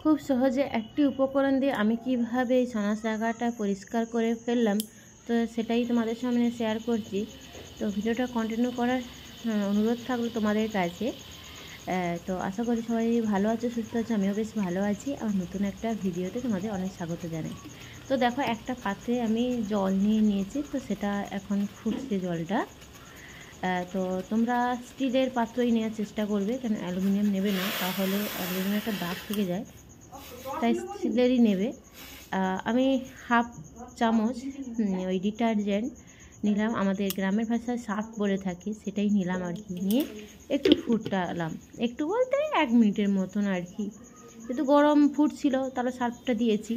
খুব সহজে একটি উপকরণ দিয়ে আমি কিভাবে এই সনা শাখাটা পরিষ্কার করে ফেললাম, তো সেটাই তোমাদের সামনে শেয়ার করছি। তো ভিডিওটা কন্টিনিউ করার অনুরোধ থাকলো তোমাদের কাছে। তো আশা করি সবাই ভালো আছে, সুস্থ আছে, আমিও বেশ ভালো আছি। আর নতুন একটা ভিডিওতে তোমাদের অনেক স্বাগত জানাই। তো দেখো, একটা পাত্রে আমি জল নিয়ে নিয়েছি, তো সেটা এখন ফুটছে জলটা। তো তোমরা স্টিলের পাত্রই নেওয়ার চেষ্টা করবে, কেন অ্যালুমিনিয়াম নেবে না, তাহলে অ্যালুমিনিয়াম একটা দাগ থেকে যায়, তাই স্টিলেরই নেবে। আমি হাফ চামচ ওই ডিটারজেন্ট নিলাম, আমাদের গ্রামের ভাষায় সার্ফ বলে থাকি, সেটাই নিলাম আর কি। নিয়ে একটু ফুটালাম, একটু বলতে 1 মিনিটের মতন আর কি। যেহেতু গরম ফুটছিল, তাহলে সার্ফটা দিয়েছি।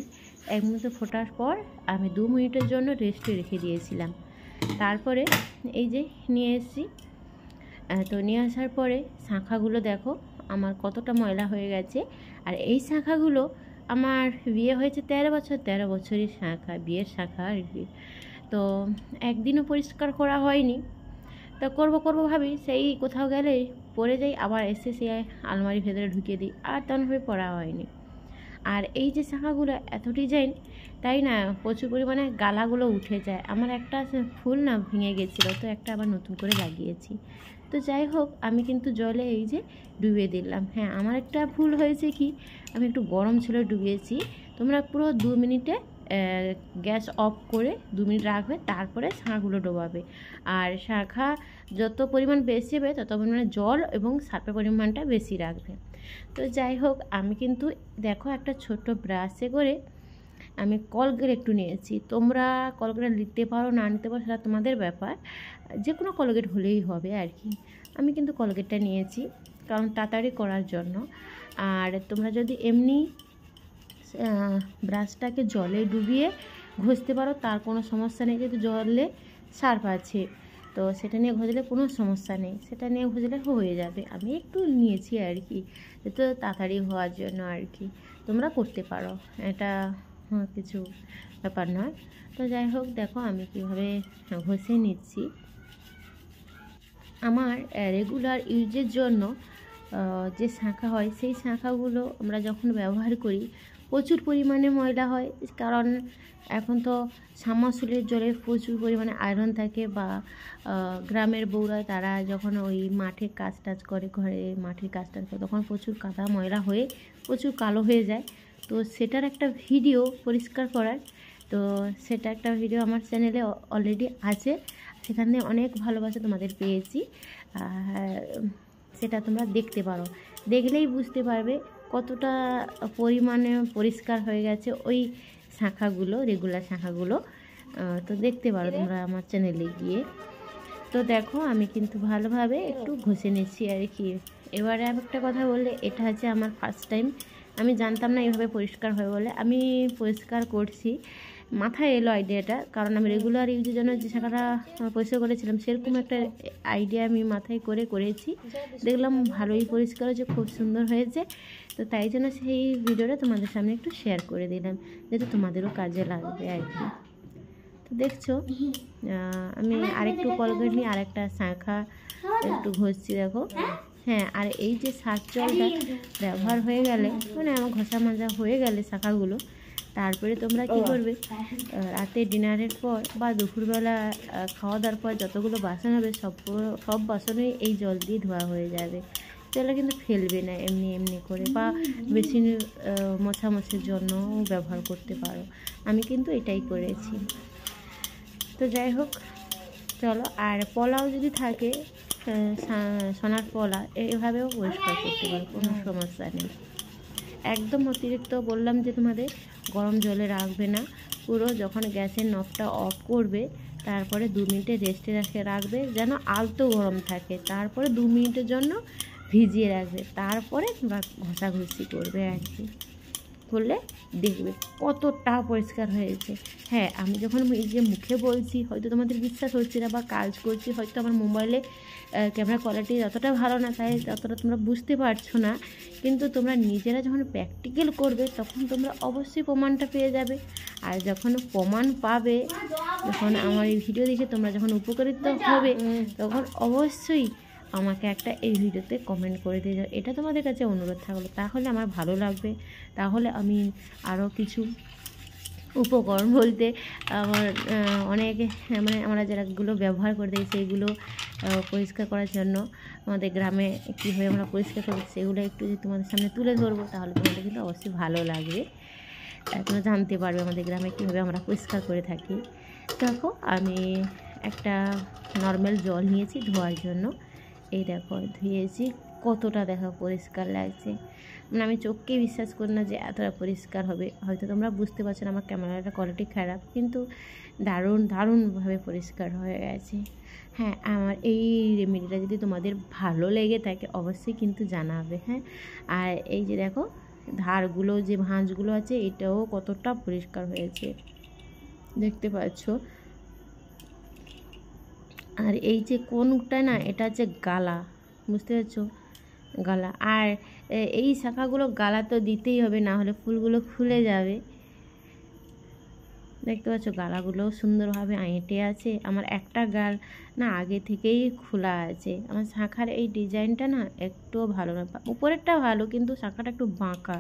1 মিনিট ফোটার পর আমি 2 মিনিটের জন্য রেস্টে রেখে দিয়েছিলাম। তারপরে এই যে নিয়ে এসেছি। তো নিয়ে আসার পরে শাঁখাগুলো দেখো আমার কতটা ময়লা হয়ে গেছে। আর এই শাঁখাগুলো আমার বিয়ে হয়েছে 13 বছর, 13 বছরের শাঁখা, বিয়ের শাঁখা আর কি। তো একদিনও পরিষ্কার করা হয়নি। তো করবো ভাবি, সেই কোথাও গেলে পরে যাই, আবার এসে সে আলমারির ভেতরে ঢুকিয়ে দিই, আর তেমনভাবে পড়া হয়নি। আর এই যে শাঁখাগুলো এত ডিজাইন, তাই না প্রচুর পরিমাণে গালাগুলো উঠে যায়। আমার একটা ফুল না ভেঙে গেছিলো, তো একটা আবার নতুন করে লাগিয়েছি। তো যাই হোক, আমি কিন্তু জলে এই যে ডুবিয়ে দিলাম। হ্যাঁ, আমার একটা ভুল হয়েছে কি, আমি একটু গরম ছিল ডুবিয়েছি। তোমরা পুরো 2 মিনিটে গ্যাস অফ করে 2 মিনিট রাখবে, তারপরে শাঁখাগুলো ডোবাবে। আর শাঁখা যত পরিমাণ বেশি হবে, তত পরিমাণে জল এবং সার্ফের পরিমাণটা বেশি রাখবে। তো যাই হোক, আমি কিন্তু দেখো একটা ছোট্ট ব্রাশে করে আমি কলগেট একটু নিয়েছি। তোমরা কলগেট নিতে পারো, না নিতে পারো, সেটা তোমাদের ব্যাপার, যে কোনো কলগেট হলেই হবে আর কি। আমি কিন্তু কলগেটটা নিয়েছি, কারণ তাড়াতাড়ি করার জন্য। আর তোমরা যদি এমনি ব্রাশটাকে জলে ডুবিয়ে ঘষতে পারো, তার কোনো সমস্যা নেই, যেহেতু জলে সার্ফ আছে, তো সেটা নিয়ে ঘষলে কোনো সমস্যা নেই, সেটা নিয়ে ঘষলে হয়ে যাবে। আমি একটু নিয়েছি আর কি, যেহেতু তাড়াতাড়ি হওয়ার জন্য আর কি। তোমরা করতে পারো, এটা কিছু ব্যাপার নয়। তো যাই হোক, দেখো আমি কীভাবে ঘষে নিচ্ছি। আমার রেগুলার ইউজের জন্য যে শাঁখা হয়, সেই শাঁখাগুলো আমরা যখন ব্যবহার করি প্রচুর পরিমাণে ময়লা হয়, কারণ এখন তো সাবমার্সিবলের জলে প্রচুর পরিমাণে আয়রন থাকে। বা গ্রামের বউরা তারা যখন ওই মাঠে কাজ টাজ করে, ঘরে মাঠের কাজ টাজ করে, তখন প্রচুর কাদা ময়লা হয়ে প্রচুর কালো হয়ে যায়। তো সেটার একটা ভিডিও পরিষ্কার করার, তো সেটা একটা ভিডিও আমার চ্যানেলে অলরেডি আছে, সেখানে অনেক ভালোবাসা তোমাদের পেয়েছি। সেটা তোমরা দেখতে পারো, দেখলেই বুঝতে পারবে কতটা পরিমাণে পরিষ্কার হয়ে গেছে ওই শাঁখাগুলো, রেগুলার শাঁখাগুলো। তো দেখতে পারো তোমরা আমার চ্যানেলে গিয়ে। তো দেখো, আমি কিন্তু ভালোভাবে একটু ঘষে নিচ্ছি আর কি। এবারে আর একটা কথা বললে, এটা হচ্ছে আমার ফার্স্ট টাইম, আমি জানতাম না এইভাবে পরিষ্কার হয় বলে। আমি পরিষ্কার করছি, মাথায় এলো আইডিয়াটা, কারণ আমি রেগুলার ইউজের জন্য যে শাঁখাটা পরিষ্কার করেছিলাম, সেরকম একটা আইডিয়া আমি মাথায় করেছি। দেখলাম ভালোই পরিষ্কার হয়েছে, খুব সুন্দর হয়েছে। তো তাই জন্য সেই ভিডিওটা তোমাদের সামনে একটু শেয়ার করে দিলাম, যাতে তোমাদেরও কাজে লাগবে আর কি। তো দেখছো, আমি আরেকটু কলগেট নিয়ে আরেকটা শাঁখা একটু ঘষছি, দেখো। হ্যাঁ, আর এই যে সার্ফ জলটা ব্যবহার হয়ে গেলে, মানে আমার ঘষা মাজা হয়ে গেলে শাঁখাগুলো, তারপরে তোমরা কি করবে, রাতে ডিনারের পর বা দুপুরবেলা খাওয়া দাওয়ার পর যতগুলো বাসন হবে, সব বাসনেই এই জল দিয়ে ধোয়া হয়ে যাবে। জলটা কিন্তু ফেলবে না এমনি করে, বা বেশি মোছামুছির জন্য ব্যবহার করতে পারো। আমি কিন্তু এটাই করেছি। তো যাই হোক, চলো। আর পলাও যদি থাকে, সোনার পলা, এইভাবেও পরিষ্কার করতে পারো, কোনো সমস্যা নেই। একদম অতিরিক্ত বললাম যে তোমাদের গরম জলে রাখবে না, পুরো যখন গ্যাসের নবটা অফ করবে, তারপরে 2 মিনিটে রেস্টে রাখবে, যেন আলতো গরম থাকে। তারপরে 2 মিনিটের জন্য ভিজিয়ে রাখবে, তারপরে তোমরা ঘষাঘষি করবে আর কি। করলে দেখবে কতটা পরিষ্কার হয়েছে। হ্যাঁ, আমি যখন এই যে মুখে বলছি, হয়তো তোমাদের বিশ্বাস হচ্ছে না, বা কাজ করছি, হয়তো আমার মোবাইলে ক্যামেরা কোয়ালিটি যতটা ভালো না, তাই ততটা তোমরা বুঝতে পারছো না। কিন্তু তোমরা নিজেরা যখন প্র্যাকটিক্যাল করবে, তখন তোমরা অবশ্যই প্রমাণটা পেয়ে যাবে। আর যখন প্রমাণ পাবে, যখন আমার এই ভিডিও দেখে তোমরা যখন উপকৃত হবে, তখন অবশ্যই আমাকে একটা এই ভিডিওতে কমেন্ট করে দিয়ে যাও, এটা তোমাদের কাছে অনুরোধ থাকলো। তাহলে আমার ভালো লাগবে, তাহলে আমি আরও কিছু উপকরণ বলতে আমার অনেক মানে আমরা যেগুলো ব্যবহার করে দিই সেইগুলো পরিষ্কার করার জন্য আমাদের গ্রামে কীভাবে আমরা পরিষ্কার করি সেগুলো একটু যদি তোমাদের সামনে তুলে ধরবো, তাহলে তোমাদের কিন্তু অবশ্যই ভালো লাগবে, তোমরা জানতে পারবে আমাদের গ্রামে কীভাবে আমরা পরিষ্কার করে থাকি। দেখো আমি একটা নর্মাল জল নিয়েছি ধোয়ার জন্য, এই দেখো ধুয়েছি, কতটা দেখো পরিষ্কার লাগছে, মানে আমি চোখকে বিশ্বাস করি না যে এতটা পরিষ্কার হবে। হয়তো তোমরা বুঝতে পারছো না, আমার ক্যামেরাটা কোয়ালিটি খারাপ, কিন্তু দারুণভাবে পরিষ্কার হয়ে গেছে। হ্যাঁ, আমার এই রেমেডিটা যদি তোমাদের ভালো লেগে থাকে অবশ্যই কিন্তু জানাবে। হ্যাঁ, আর এই যে দেখো ধারগুলো যে ভাঁজগুলো আছে এটাও কতটা পরিষ্কার হয়েছে দেখতে পাচ্ছ। আর এই যে কোনটা না, এটা হচ্ছে গালা, বুঝতে পারছো, গালা। আর এই শাখাগুলো গালা তো দিতেই হবে, না হলে ফুলগুলো খুলে যাবে। দেখতে পাচ্ছ গালাগুলোও সুন্দরভাবে আঁটে আছে। আমার একটা গাল না আগে থেকেই খোলা আছে। আমার শাখার এই ডিজাইনটা না একটুও ভালো না, উপরেরটা ভালো কিন্তু শাখাটা একটু বাঁকা,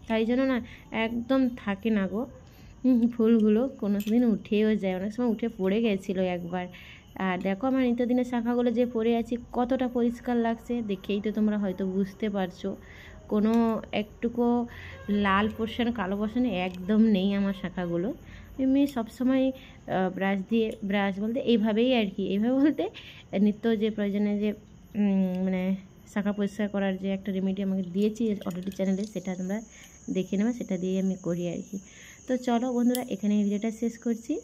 তাই জন্য না একদম থাকে না গো ফুলগুলো, কোনো দিন উঠেও যায়, অনেক সময় উঠে পড়ে গেছিলো একবার। আর দেখো আমার নিত্যদিনের শাখাগুলো যে পরে আছে কতটা পরিষ্কার লাগছে, দেখেই তো তোমরা হয়তো বুঝতে পারছো। কোনো একটুকু লাল পোর্শন কালো পোর্শন একদম নেই আমার শাখাগুলো। এমনি সবসময় ব্রাশ বলতে এইভাবেই আর কি, এইভাবে বলতে নিত্য যে প্রয়োজনে যে মানে শাখা পরিষ্কার করার যে একটা রেমেডি আমাকে দিয়েছি অলরেডি চ্যানেলে, সেটা তোমরা দেখে নেবে, সেটা দিয়ে আমি করি আর কি। তো চলো বন্ধুরা, এখানে এই ভিডিওটা শেষ করছি।